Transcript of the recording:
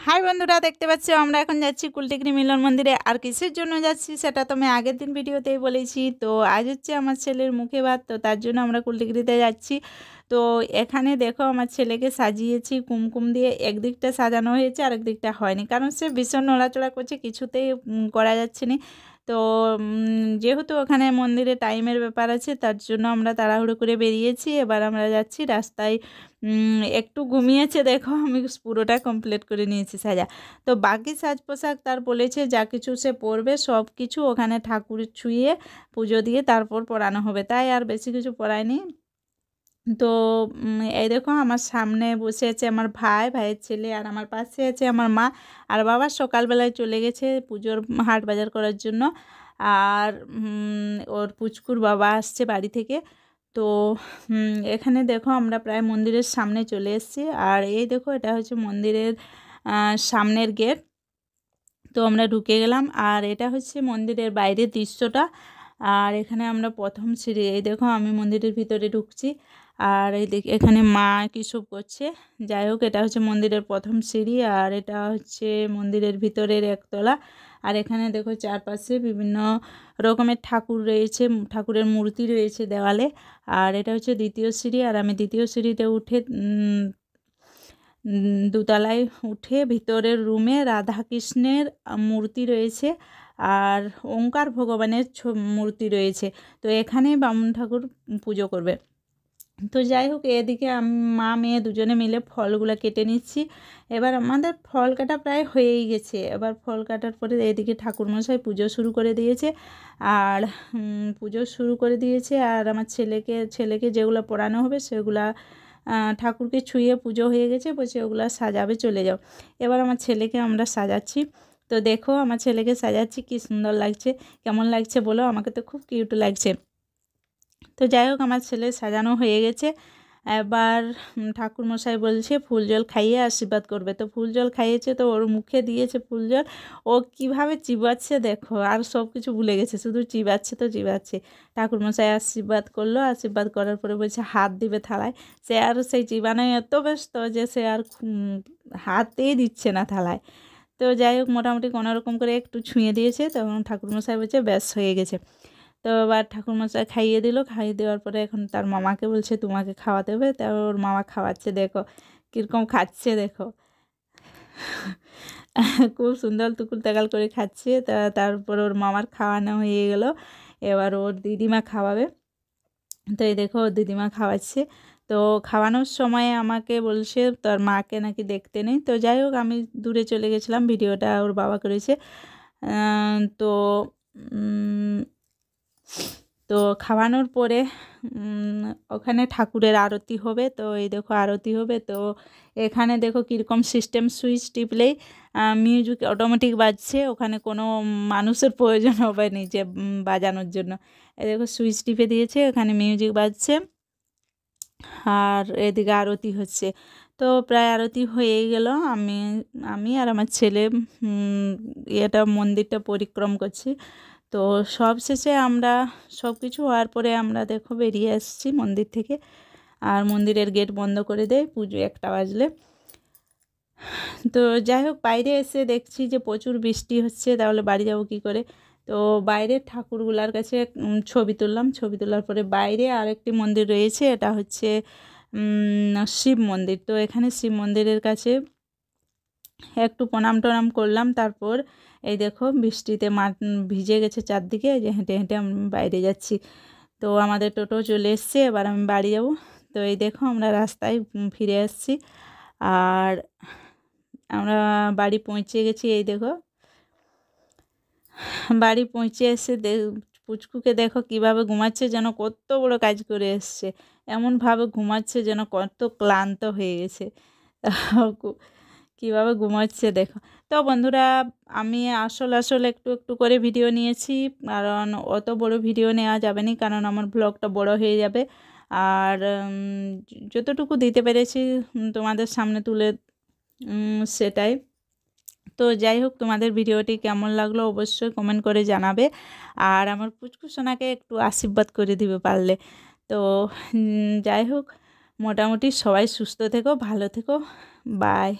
High বন্ধুরা, দেখতে পাচ্ছ আমরা এখন যাচ্ছি কুলটিকরি মিলন মন্দিরে। আর কিসের জন্য যাচ্ছি সেটা তো আমি আগের দিন ভিডিওতেই বলেছি। তো আজ হচ্ছে আমার ছেলের মুখে ভাত, তো তার জন্য আমরা কুলটিকরিতে যাচ্ছি। তো এখানে দেখো আমার ছেলেকে সাজিয়েছি কুমকুম দিয়ে। একদিকটা সাজানো হয়েছে আর একদিকটা হয়নি, কারণ সে ভীষণ নড়াচড়া করছে, কিছুতেই করা যাচ্ছে না। তো যেহেতু ওখানে মন্দিরে টাইমের ব্যাপার আছে, তার জন্য আমরা তাড়াহুড়ো করে বেরিয়েছি। এবার আমরা যাচ্ছি রাস্তায়। একটু ঘুমিয়েছে, দেখো আমি পুরোটা কমপ্লিট করে নিয়েছি সাজা। তো বাকি সাজ পোশাক তার বলেছে যা কিছু সে পরবে সব কিছু ওখানে ঠাকুর ছুঁয়ে পুজো দিয়ে তারপর পরানো হবে, তাই আর বেশি কিছু পরায়নি। তো এই দেখো আমার সামনে বসে আছে আমার ভাইয়ের ছেলে, আর আমার পাশে আছে আমার মা। আর বাবা সকালবেলায় চলে গেছে পুজোর হাট বাজার করার জন্য। আর ওর পুচকুর বাবা আসছে বাড়ি থেকে। তো এখানে দেখো আমরা প্রায় মন্দিরের সামনে চলে এসেছি। আর এই দেখো এটা হচ্ছে মন্দিরের সামনের গেট। তো আমরা ঢুকে গেলাম, আর এটা হচ্ছে মন্দিরের বাইরের দৃশ্যটা। আর এখানে আমরা প্রথম সিঁড়ি, এই দেখো আমি মন্দিরের ভিতরে ঢুকছি। আর এই এখানে মা কিসব করছে। যাই হোক, এটা হচ্ছে মন্দিরের প্রথম সিঁড়ি, আর এটা হচ্ছে মন্দিরের ভিতরের একতলা। আর এখানে দেখো চারপাশে বিভিন্ন রকমের ঠাকুর রয়েছে, ঠাকুরের মূর্তি রয়েছে দেওয়ালে। আর এটা হচ্ছে দ্বিতীয় সিঁড়ি, আর আমি দ্বিতীয় সিঁড়িতে উঠে দোতলায় উঠে ভিতরের রুমে রাধাকৃষ্ণের মূর্তি রয়েছে আর ওঙ্কার ভগবানের মূর্তি রয়েছে। তো এখানেই বামুন ঠাকুর পুজো করবে। তো যাই হোক, এদিকে আমি মা মেয়ে দুজনে মিলে ফলগুলো কেটে নিচ্ছি। এবার আমাদের ফল কাটা প্রায় হয়েই গেছে। এবার ফল কাটার পরে এদিকে ঠাকুরমশাই পুজো শুরু করে দিয়েছে। আর পুজো শুরু করে দিয়েছে, আর আমার ছেলেকে যেগুলো পড়ানো হবে সেগুলা ঠাকুরকে ছুঁয়ে পুজো হয়ে গেছে, বলছে ওগুলো সাজাবে, চলে যাও। এবার আমার ছেলেকে আমরা সাজাচ্ছি। তো দেখো আমার ছেলেকে সাজাচ্ছি, কি সুন্দর লাগছে। কেমন লাগছে বলো, আমাকে তো খুব কিউট লাগছে। তো যাই হোক, আমার ছেলে সাজানো হয়ে গেছে। এবার ঠাকুরমশাই বলছে ফুল জল খাইয়ে আশীর্বাদ করবে। তো ফুল জল খাইয়েছে, তো ওর মুখে দিয়েছে ফুল জল। ও কিভাবে চিবাচ্ছে দেখো, আর সব কিছু ভুলে গেছে, শুধু চিবাচ্ছে তো চিবাচ্ছে। ঠাকুরমশাই আশীর্বাদ করলো, আশীর্বাদ করার পরে বলছে হাত দিবে থালায়। সে আর সেই চিবানোয় এত ব্যস্ত যে সে আর হাতেই দিচ্ছে না থালায়। তো যাই হোক, মোটামুটি কোনো রকম করে একটু ছুঁয়ে দিয়েছে, তখন ঠাকুরমশাই বলছে ব্যাস হয়ে গেছে। তো এবার ঠাকুরমশাই খাইয়ে দিল, খাইয়ে দেওয়ার পরে এখন তার মামাকে বলছে তোমাকে খাওয়াতে হবে। তা ওর মামা খাওয়াচ্ছে, দেখো কীরকম খাচ্ছে দেখো। খুব সুন্দর তুকুল তাকাল করে খাচ্ছে। তারপর ওর মামার খাওয়ানো হয়ে গেল, এবার ওর দিদিমা খাওয়াবে। তো এই দেখো ওর দিদিমা খাওয়াচ্ছে। তো খাওয়ানোর সময় আমাকে বলছে তোর মাকে নাকি দেখতে নেই। তো যাই হোক, আমি দূরে চলে গেছিলাম, ভিডিওটা ওর বাবা করেছে। তো তো খাওয়ানোর পরে ওখানে ঠাকুরের আরতি হবে। তো এই দেখো আরতি হবে। তো এখানে দেখো কীরকম সিস্টেম, সুইচ টিপলেই মিউজিক অটোমেটিক বাজছে, ওখানে কোনো মানুষের প্রয়োজন হবে না যে বাজানোর জন্য। এই দেখো সুইচ টিপে দিয়েছে, এখানে মিউজিক বাজছে আর এদিকে আরতি হচ্ছে। তো প্রায় আরতি হয়েই গেল। আমি আর আমার ছেলে এটা মন্দিরটা পরিক্রম করছি। তো সব শেষে আমরা সব কিছু হওয়ার পরে আমরা দেখো বেরিয়ে এসেছি মন্দির থেকে। আর মন্দিরের গেট বন্ধ করে দেয় পুজো 1টা বাজলে। তো যাই হোক, বাইরে এসে দেখছি যে প্রচুর বৃষ্টি হচ্ছে, তাহলে বাড়ি যাব কী করে। তো বাইরের ঠাকুরগুলার কাছে ছবি তুললাম। ছবি তোলার পরে বাইরে আরেকটি মন্দির রয়েছে, এটা হচ্ছে শিব মন্দির। তো এখানে শিব মন্দিরের কাছে একটু প্রণাম টনাম করলাম। তারপর এই দেখো বৃষ্টিতে মাঠ ভিজে গেছে চারদিকে, যে হেঁটে হেঁটে আমি বাইরে যাচ্ছি। তো আমাদের টোটো চলে এসছে, এবার আমি বাড়ি যাব। তো এই দেখো আমরা রাস্তায় ফিরে আসছি, আর আমরা বাড়ি পৌঁছে গেছি। এই দেখো বাড়ি পৌঁছে এসে পুচকুকে দেখো কিভাবে ঘুমাচ্ছে, যেন কত বড় কাজ করে এসছে। এমনভাবে ঘুমাচ্ছে যেন কত ক্লান্ত হয়ে গেছে, কীভাবে ঘুমাচ্ছে দেখো। তো বন্ধুরা, আমি আসলে একটু একটু করে ভিডিও নিয়েছি, কারণ অত বড় ভিডিও নেওয়া যাবে না, কারণ আমার ব্লগটা বড় হয়ে যাবে। আর যতটুকু দিতে পেরেছি তোমাদের সামনে তুলে সেটাই। তো যাই হোক, তোমাদের ভিডিওটি কেমন লাগলো অবশ্যই কমেন্ট করে জানাবে, আর আমার পুচকু সোনাকে একটু আশীর্বাদ করে দিবে পারলে। তো যাই হোক, মোটামুটি সবাই সুস্থ থেকো, ভালো থেকো, বাই।